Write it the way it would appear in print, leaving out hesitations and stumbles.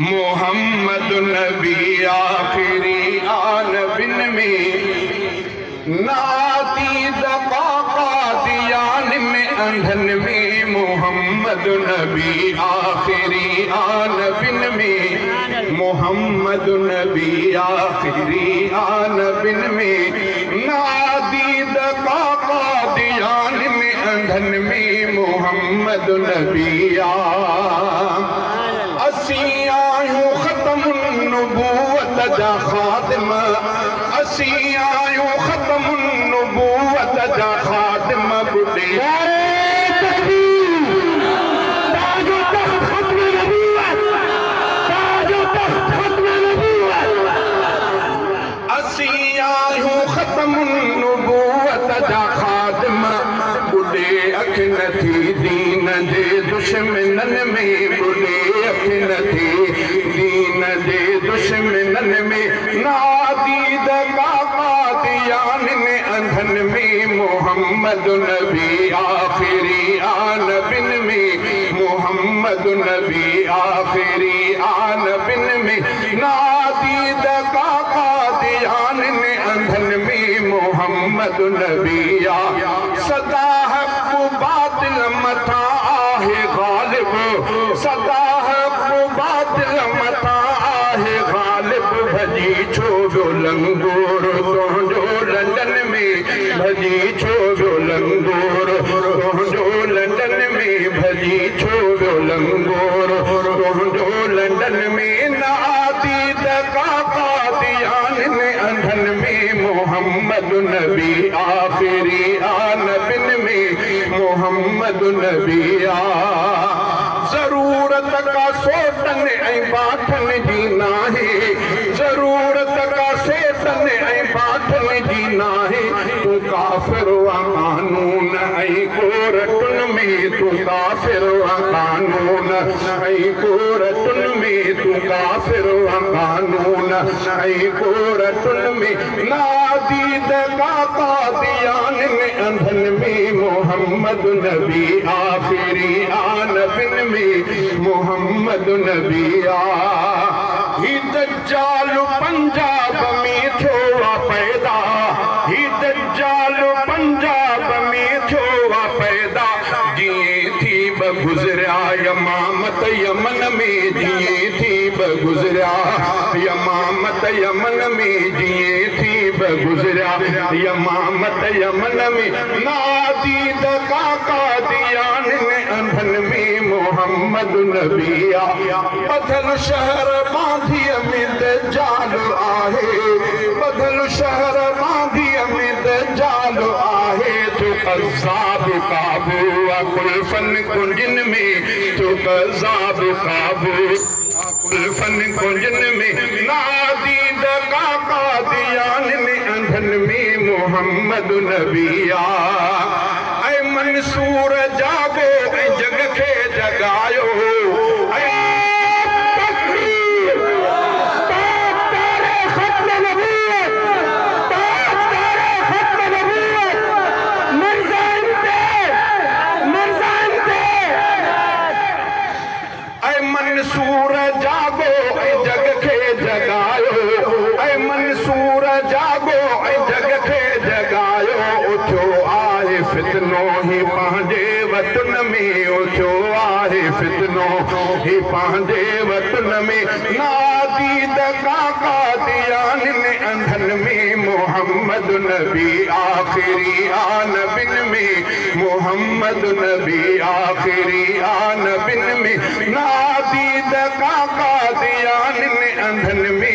मोहम्मद नबी आखिरी आन बिन में नाती दफा कादियान में अंधन में मोहम्मद नबी आखिरी आन बिन में मोहम्मद नबी आखिरी आन बिन में नाती दफा कादियान में अंधन में मोहम्मद नबी असी आयूं खत्म नबूवत जा खातिम असी आयूं खत्म नबूवत जा खातिम बुढ़े असी आयूं खत्म नबूवत जा खातिम बुढ़े अख नथी दीन जे दुश्मनन में बुढ़े अख नथी दीन जे दुश्मनन में नादीद कादियान में अंधन में मोहम्मद नबी आखिरी आन बिन में मोहम्मद नबी आखिरी आन बिन में नादीद कादियान में अंधन में मोहम्मद नबी सदा हक़ बातिल मथा आहे गालिब सदा हक़ बातिल मथा आहे गालिब भजी छो लंगोर तुंहिंजो लंडन में भजी छो लंगोर तुंहिंजो लंडन में भजी छो लंगोर तुंहिंजो लंडन में नादीद कादियान में अंधन में मोहम्मद नबी आखिरी आन बिन में मोहम्मद नबी जरूरत का सोटन ऐं बाठन जी नाहे जरूरत का सेटन ऐं बाठन जी नाहे तू काफ़िर वा कानून ऐं कोरटुन में तू काफ़िर वा कानून ऐं कोरटुन में तू काफ़िर वा कानून ऐं कोरटुन में नादीद कादियान में अंधन में मोहम्मद नबी आखिरी आन बिन में मोहम्मद नबी ही दज्जाल पंजाब में थियो पैदा ही दज्जाल पंजाब में थियो पैदा जिए थी गुज़रिया यमामत यमन में जिए थी गुज़रिया यमामत यमन में जिए थी गुज़रिया यमामत यमन में नादीद कादियान में अंधन में मोहम्मद नबी बदल शहर बांधिय में दज्जाल आहे बदल शहर बांधिय में दज्जाल आहे तो कज़्ज़ाब काबू कुल्फन कुंजन में तो कज़्ज़ाब काबू कुल्फन कुंजन में नादीद कादियान में अंधन में मोहम्मद नबी ऐ मंसूर जागो ऐ जग खे जगायो मंसूर जागो ऐ जग खे जगायो ऐ मंसूर जागो ऐ जग खे जगायो उथो आहे फितनो ही पंहिंजे वतन में उथो आहे फितनो ही पंहिंजे वतन में नादीद कादियान में अंधन में मोहम्मद नबी आखिरी आन बिन में मोहम्मद नबी आखिरी आन बिन में नादीद कादियान में अंधन में